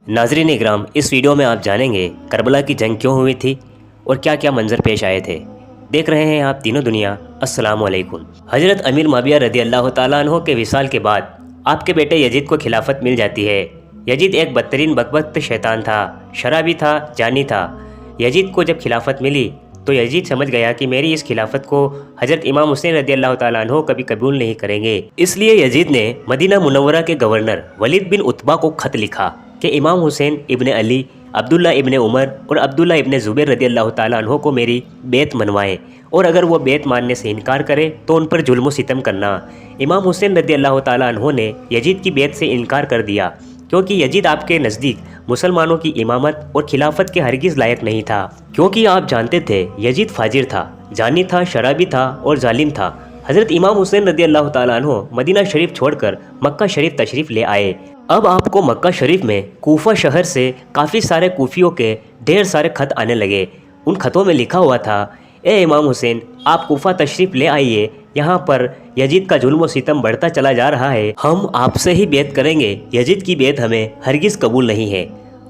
नाज़रीन इकराम, इस वीडियो में आप जानेंगे करबला की जंग क्यों हुई थी और क्या क्या मंजर पेश आए थे। देख रहे हैं आप तीनों दुनिया। अस्सलाम वालेकुम। हज़रत अमीर मुआविया रज़ी अल्लाह तआला अन्हु के विसाल के बाद आपके बेटे यजीद को खिलाफत मिल जाती है। यजीद एक बदतरीन बकबक शैतान था, शराबी था, जानी था। यजीद को जब खिलाफत मिली तो यजीद समझ गया कि मेरी इस खिलाफत को हज़रत इमाम हुसैन रज़ी अल्लाह तआला अन्हु कभी कबूल नहीं करेंगे। इसलिए यजीद ने मदीना मुनव्वरा के गवर्नर वलीद बिन उतबा को खत लिखा कि इमाम हुसैन इब्ने अली, अब्दुल्ला इब्ने उमर और अब्दुल्ला इब्ने ज़ुबैर रज़ी अल्लाह तआला अन्हु को मेरी बेत मनवाएं, और अगर वो बेत मानने से इनकार करे तो उन पर जुल्म सितम करना। इमाम हुसैन रज़ी अल्लाह तआला अन्हु ने यजीद की बेत से इनकार कर दिया, क्योंकि यजीद आपके नज़दीक मुसलमानों की इमामत और खिलाफत के हरगिज़ लायक नहीं था, क्योंकि आप जानते थे यजीद फाजिर था, जानी था, शराबी था और जालिम था। हज़रत इमाम हुसैन रज़ी अल्लाह तआला अन्हु मदीना शरीफ छोड़कर मक्का शरीफ तशरीफ़ ले आए। अब आपको मक्का शरीफ में कूफा शहर से काफ़ी सारे कूफियों के ढेर सारे खत आने लगे। उन खतों में लिखा हुआ था, ए इमाम हुसैन, आप कूफा तशरीफ़ ले आइए, यहाँ पर यजीद का जुल्म व सितम बढ़ता चला जा रहा है, हम आपसे ही बेत करेंगे, यजीद की बेत हमें हरगिज़ कबूल नहीं है।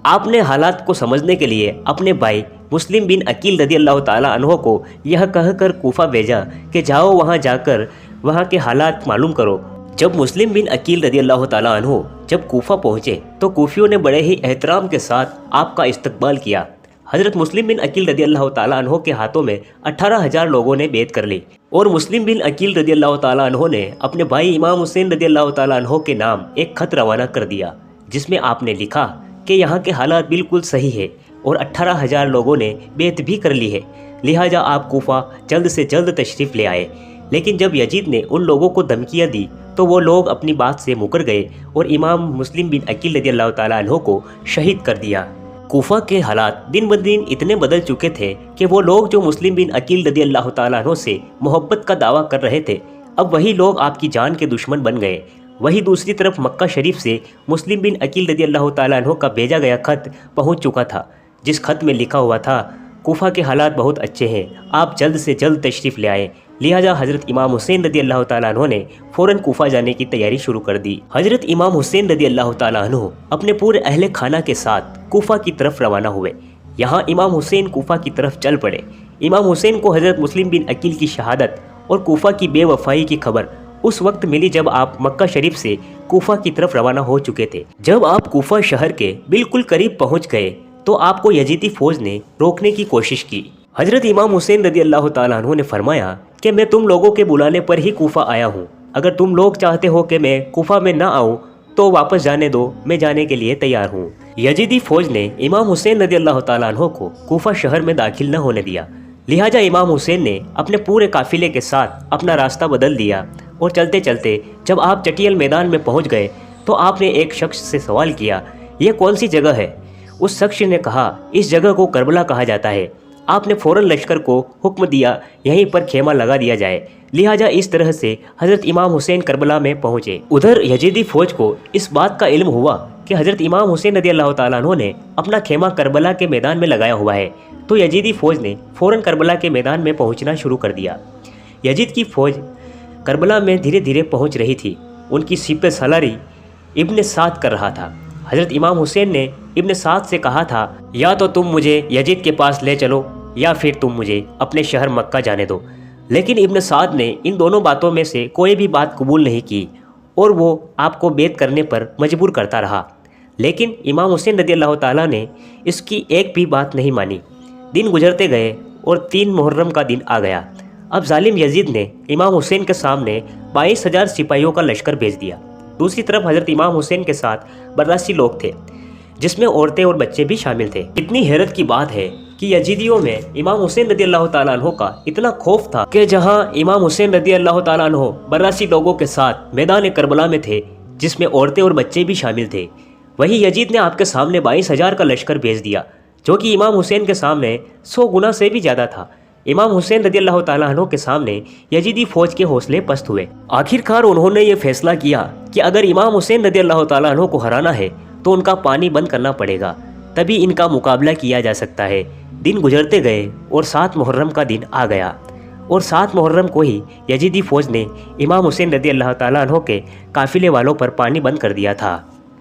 आपने हालात को समझने के लिए अपने भाई मुस्लिम बिन अकील रज़ी अल्लाह तआला अन्हु को यह कहकर कूफा भेजा कि जाओ वहाँ जाकर वहाँ के हालात मालूम करो। जब मुस्लिम बिन अकील रज़ी अल्लाह तआला अन्हु जब कूफा पहुँचे तो कूफियों ने बड़े ही एहतराम के साथ आपका इस्तकबाल किया। हज़रत मुस्लिम बिन अकील रज़ी अल्लाह तआला अन्हु के हाथों में 18,000 लोगों ने बेत कर ली, और मुस्लिम बिन अकील रज़ी अल्लाह तआला अन्हु ने अपने भाई इमाम हुसैन रज़ी अल्लाह तआला अन्हु के नाम एक खत रवाना कर दिया, जिसमें आपने लिखा कि यहाँ के हालात बिल्कुल सही है और 18,000 लोगों ने बेत भी कर ली है, लिहाजा आप कूफा जल्द से जल्द तशरीफ़ ले आए। लेकिन जब यजीद ने उन लोगों को धमकियाँ दी तो वो लोग अपनी बात से मुकर गए और इमाम मुस्लिम बिन अकील रज़ी अल्लाह तआला अन्हु को शहीद कर दिया। कूफा के हालात दिन ब दिन इतने बदल चुके थे कि वो लोग जो मुस्लिम बिन अकील रज़ी अल्लाह तआला अन्हु से मोहब्बत का दावा कर रहे थे, अब वही लोग आपकी जान के दुश्मन बन गए। वही दूसरी तरफ मक्का शरीफ से मुस्लिम बिन अकील रज़ी अल्लाह तआला अन्हु का भेजा गया खत पहुंच चुका था, जिस खत में लिखा हुआ था, कूफा के हालात बहुत अच्छे हैं, आप जल्द से जल्द तशरीफ़ ले आए। लिहाजा हज़रत इमाम हुसैन रज़ी अल्लाह तआला अन्हु ने फ़ौरन कूफा जाने की तैयारी शुरू कर दी। हज़रत इमाम हुसैन रज़ी अल्लाह तआला अन्हु अपने पूरे अहले खाना के साथ कूफा की तरफ रवाना हुए। यहाँ इमाम हुसैन कूफा की तरफ चल पड़े। इमाम हुसैन को हज़रत मुस्लिम बिन अकील की शहादत और कूफा की बेवफाई की खबर उस वक्त मिली जब आप मक्का शरीफ से कूफा की तरफ रवाना हो चुके थे। जब आप कूफा शहर के बिल्कुल करीब पहुँच गए तो आपको यजीदी फ़ौज ने रोकने की कोशिश की। हज़रत इमाम हुसैन रज़ी अल्लाह तआला अन्हु ने फरमाया कि मैं तुम लोगों के बुलाने पर ही कूफा आया हूँ, अगर तुम लोग चाहते हो कि मैं कूफा में ना आऊँ तो वापस जाने दो, मैं जाने के लिए तैयार हूँ। यजीदी फ़ौज ने इमाम हुसैन रज़ी अल्लाह तआला अन्हु को कूफा शहर में दाखिल न होने दिया, लिहाजा इमाम हुसैन ने अपने पूरे काफिले के साथ अपना रास्ता बदल दिया, और चलते चलते जब आप चटियल मैदान में पहुँच गए तो आपने एक शख्स से सवाल किया, यह कौन सी जगह है? उस शख्स ने कहा, इस जगह को करबला कहा जाता है। आपने फ़ौरन लश्कर को हुक्म दिया यहीं पर खेमा लगा दिया जाए। लिहाजा इस तरह से हज़रत इमाम हुसैन करबला में पहुँचे। उधर यजीदी फ़ौज को इस बात का इल्म हुआ कि हज़रत इमाम हुसैन रज़ी अल्लाह तआला अन्हु ने अपना खेमा करबला के मैदान में लगाया हुआ है, तो यजीदी फ़ौज ने फ़ौरन करबला के मैदान में पहुँचना शुरू कर दिया। यजीद की फ़ौज करबला में धीरे धीरे पहुँच रही थी। उनकी सिपह सलारी इब्ने साद कर रहा था। हज़रत इमाम हुसैन ने इब्ने साद से कहा था, या तो तुम मुझे यजीद के पास ले चलो या फिर तुम मुझे अपने शहर मक्का जाने दो। लेकिन इब्ने साद ने इन दोनों बातों में से कोई भी बात कबूल नहीं की और वो आपको बेत करने पर मजबूर करता रहा। लेकिन इमाम हुसैन रज़ी अल्लाह तआला ने इसकी एक भी बात नहीं मानी। दिन गुजरते गए और 3 मुहर्रम का दिन आ गया। अब जालिम यजीद ने इमाम हुसैन के सामने 22,000 सिपाहियों का लश्कर भेज दिया। दूसरी तरफ हज़रत इमाम हुसैन के साथ 82 लोग थे, जिसमें औरतें और बच्चे भी शामिल थे। इतनी हैरत की बात है कि यजीदियों में इमाम हुसैन रज़ी अल्लाह तआला अन्हु का इतना खौफ था कि जहां इमाम हुसैन रज़ी अल्लाह तआला अन्हु 82 लोगों के साथ मैदान करबला में थे, जिसमें औरतें और बच्चे भी शामिल थे, वही यजीद ने आपके सामने 22,000 का लश्कर भेज दिया, जो कि इमाम हुसैन के सामने 100 गुना से भी ज़्यादा था। इमाम हुसैन रज़ी अल्लाह तआला अन्हु के सामने यजीदी फ़ौज के हौसले पस्त हुए। आखिरकार उन्होंने ये फैसला किया कि अगर इमाम हुसैन रज़ी अल्लाह तआला अन्हु को हराना है तो उनका पानी बंद करना पड़ेगा, तभी इनका मुकाबला किया जा सकता है। दिन गुजरते गए और 7 मुहर्रम का दिन आ गया, और 7 मुहर्रम को ही यजीदी फ़ौज ने इमाम हुसैन रज़ी अल्लाह तआला अन्हु के काफ़िले वालों पर पानी बंद कर दिया था।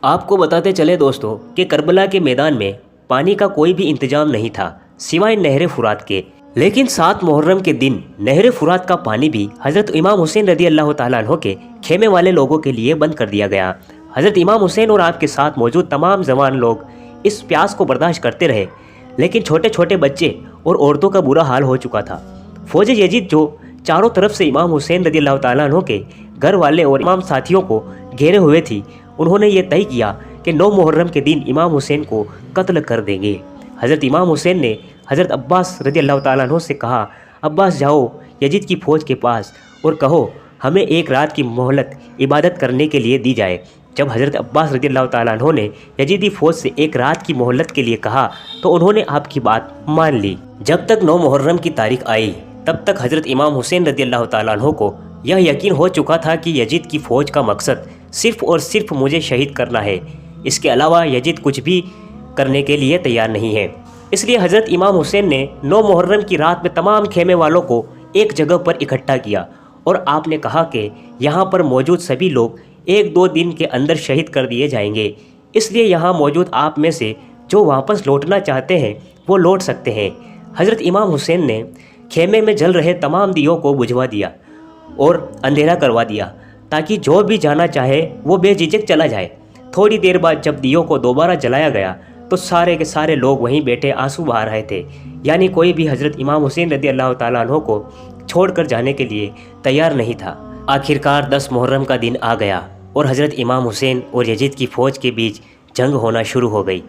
آپ کو بتاتے چلے دوستوں کہ کربلا کے میدان میں پانی کا کوئی بھی انتظام نہیں تھا سوائے نہر فرات کے، لیکن 7 محرم کے دن نہر فرات کا پانی بھی حضرت امام حسین رضی اللہ تعالیٰ عنہ کے خیمے والے لوگوں کے لیے بند کر دیا گیا۔ حضرت امام حسین اور آپ کے ساتھ موجود تمام جوان لوگ اس پیاس کو برداشت کرتے رہے، لیکن چھوٹے چھوٹے بچے اور عورتوں کا برا حال ہو چکا تھا۔ فوج یزید جو چاروں طرف سے امام حسین رضی اللہ تعالیٰ عنہ کے گھر والے اور امام ساتھیوں کو گھیرے ہوئے تھی، انہوں نے یہ طے کیا کہ 9 محرم کے دن امام حسین کو قتل کر دیں گے۔ حضرت امام حسین نے حضرت عباس رضی اللہ تعالیٰ عنہ سے کہا، عباس جاؤ یزید کی فوج کے پاس اور کہو ہمیں ایک رات کی مہلت عبادت کرنے کے لیے دی جائے۔ جب حضرت عباس رضی اللہ تعالیٰ عنہ نے یزیدی فوج سے ایک رات کی مہلت کے لیے کہا تو انہوں نے آپ کی بات مان لی۔ جب تک 9 محرم کی تاریخ آئی تب تک حضرت امام حسین رضی اللہ تعالیٰ عنہ کو یہ یقین ہو چکا تھا کہ یزید کی فوج کا مقصد صرف اور صرف مجھے شہید کرنا ہے، اس کے علاوہ یزید کچھ بھی کرنے کے لیے تیار نہیں ہے۔ اس لیے حضرت امام حسین نے 9 محرم کی رات میں تمام خیمے والوں کو ایک جگہ پر اکٹھا کیا اور آپ نے کہا کہ یہاں پر موجود سبھی لوگ 1-2 دن کے اندر شہید کر دیے جائیں گے، اس لیے یہاں موجود آپ میں سے جو واپس لوٹنا چاہتے ہیں وہ لوٹ سکتے ہیں۔ حضرت امام حسین نے خیمے میں جل رہے تمام دیوں کو بجھوا دیا اور اندھیرا کروا دیا تاکہ جو بھی جانا چاہے وہ بے جھجک چلا جائے۔ تھوڑی دیر بعد جب دیوں کو دوبارہ جلایا گیا تو سارے کے سارے لوگ وہیں بیٹھے آنسو بہا رہے تھے، یعنی کوئی بھی حضرت امام حسین رضی اللہ تعالیٰ عنہ کو چھوڑ کر جانے کے لیے تیار نہیں تھا۔ آخرکار 10 محرم کا دن آ گیا اور حضرت امام حسین اور یزید کی فوج کے بیچ جنگ ہونا شروع ہو گئی۔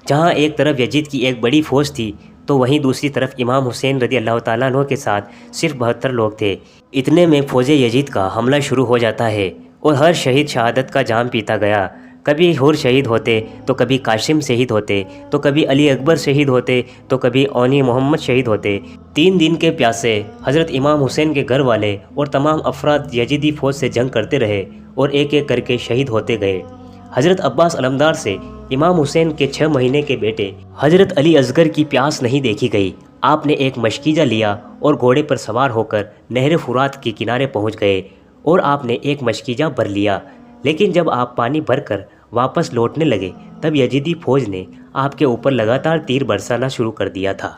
جہاں ایک طرف یزید کی ایک بڑی فوج تھی تو وہیں دوسری طرف امام حسین رضی اللہ تعالیٰ عنہ کے ساتھ صرف 72 لوگ تھے۔ اتنے میں فوج یزید کا حملہ شروع ہو جاتا ہے اور ہر شہید شہادت کا جام پیتا گیا۔ کبھی حور شہید ہوتے تو کبھی قاسم شہید ہوتے تو کبھی علی اکبر شہید ہوتے تو کبھی اونی محمد شہید ہوتے۔ 3 دن کے پیاسے حضرت امام حسین کے گھر والے اور تمام افراد یزیدی فوج سے جنگ کرتے رہے اور ایک ایک کر کے شہید ہوتے گئے۔ حضرت عباس علمدار سے امام حسین کے 6 مہینے کے بیٹے حضرت علی اصغر کی پیاس نہیں دیکھی گئی۔ آپ نے ایک مشکیزہ لیا اور گھوڑے پر سوار ہو کر نہر فرات کے کنارے پہنچ گئے اور آپ نے ایک مشکیزہ بھر لیا، لیکن جب آپ پانی بھر کر واپس لوٹنے لگے تب یزیدی فوج نے آپ کے اوپر لگاتار تیر برسانا شروع کر دیا تھا۔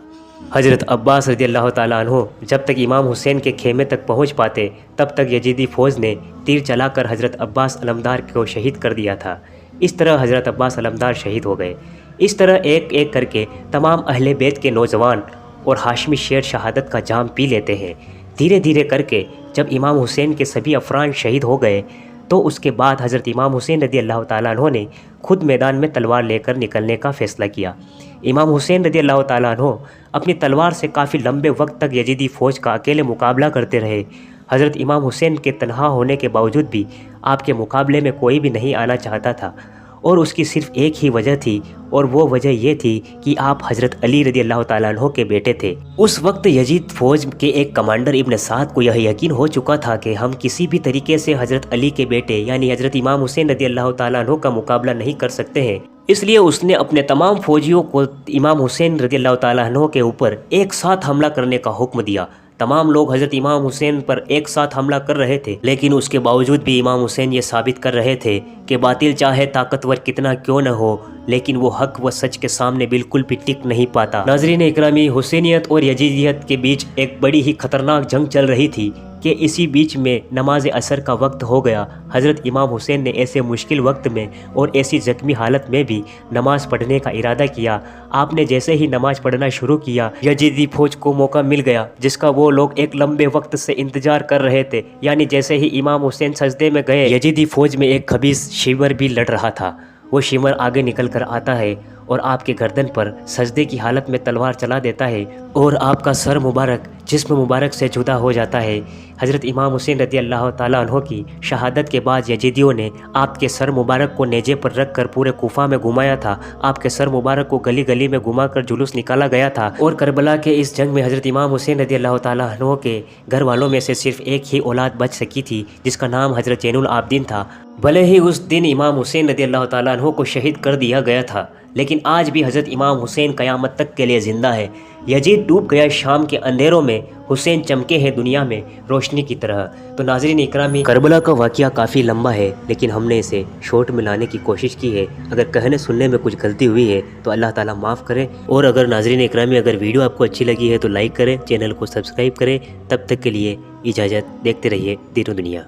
حضرت عباس رضی اللہ تعالیٰ عنہ جب تک امام حسین کے خیمے تک پہنچ پاتے تب تک یزیدی فوج نے تیر چلا کر حضرت عباس علمدار کو شہید کر دیا تھا۔ اس طرح حضرت عباس علمدار شہید ہو گئے۔ اس طرح ایک ایک کر کے تمام اہل بیت کے نوجوان اور ہاشمی شیر شہادت کا جام پی لیتے ہیں۔ دھیرے دھیرے کر کے جب امام حسین کے سبھی افراد شہید ہو گئے تو اس کے بعد حضرت امام حسین رضی اللہ تعالیٰ عنہ نے خود میدان میں تلوار لے کر نکلنے کا فیصلہ کیا۔ امام حسین رضی اللہ تعالیٰ عنہ اپنی تلوار سے کافی لمبے وقت تک یزیدی فوج کا اکیلے مقابلہ کرتے رہے۔ حضرت امام حسین کے تنہا ہونے کے باوجود بھی آپ کے مقابلے میں کوئی بھی نہیں آنا چاہتا تھا، اور اس کی صرف ایک ہی وجہ تھی اور وہ وجہ یہ تھی کہ آپ حضرت علی رضی اللہ تعالیٰ عنہ کے بیٹے تھے۔ اس وقت یزید فوج کے ایک کمانڈر ابن سعد کو یہ یقین ہو چکا تھا کہ ہم کسی بھی طریقے سے حضرت علی کے بیٹے یعنی حضرت امام حسین رضی اللہ تعالیٰ عنہ کا مقابلہ نہیں کر سکتے ہیں، اس لیے اس نے اپنے تمام فوجیوں کو امام حسین رضی اللہ تعالیٰ عنہ کے اوپر ایک ساتھ حملہ کرنے کا حکم دیا۔ تمام لوگ حضرت امام حسین پر ایک ساتھ حملہ کر رہے تھے، لیکن اس کے باوجود بھی امام حسین یہ ثابت کر رہے تھے کہ باطل چاہے طاقتور کتنا کیوں نہ ہو لیکن وہ حق و سچ کے سامنے بالکل بھی ٹک نہیں پاتا۔ ناظرین اکرامی، حسینیت اور یزیدیت کے بیچ ایک بڑی ہی خطرناک جنگ چل رہی تھی کہ اسی بیچ میں نماز عصر کا وقت ہو گیا۔ حضرت امام حسین نے ایسے مشکل وقت میں اور ایسی زخمی حالت میں بھی نماز پڑھنے کا ارادہ کیا۔ آپ نے جیسے ہی نماز پڑھنا شروع کیا یزیدی فوج کو موقع مل گیا جس کا وہ لوگ ایک لمبے وقت سے انتظار کر رہے تھے، یعنی جیسے ہی امام حسین سجدے میں گئے یزیدی فوج میں ایک خبیث شیور بھی لڑ رہا تھا۔ وہ شیور آگے نکل کر آتا ہے اور آپ کے گردن پر سجدے کی حالت میں تلوار چلا دیتا ہے اور آپ کا سر مبارک جسم مبارک سے جدا ہو جاتا ہے۔ حضرت امام حسین رضی اللہ تعالیٰ عنہ کی شہادت کے بعد یزیدیوں نے آپ کے سر مبارک کو نیزے پر رکھ کر پورے کوفہ میں گھمایا تھا۔ آپ کے سر مبارک کو گلی گلی میں گھما کر جلوس نکالا گیا تھا، اور کربلا کے اس جنگ میں حضرت امام حسین رضی اللہ تعالیٰ عنہ کے گھر والوں میں سے صرف ایک ہی اولاد بچ سکی تھی جس کا نام حضرت زین العابدین تھا۔ بھلے ہی اس دن امام حسین رضی اللہ تعالیٰ عنہ کو شہید کر دیا گیا تھا، لیکن آج بھی حضرت امام حسین قیامت تک کے لیے زندہ ہے، یزید ڈوب گیا شام کے اندھیروں میں، حسین چمکے ہیں دنیا میں روشنی کی طرح۔ تو ناظرین اکرامی، کربلا کا واقعہ کافی لمبا ہے لیکن ہم نے اسے شارٹ میں لانے کی کوشش کی ہے۔ اگر کہنے سننے میں کچھ غلطی ہوئی ہے تو اللہ تعالیٰ معاف کرے، اور اگر ناظرین اکرامی اگر ویڈیو آپ کو اچھی لگی ہے تو لائک کریں، چینل کو سبسکرائب کریں۔ تب تک کے لیے اجازت، دیکھتے رہیے دین و دنیا۔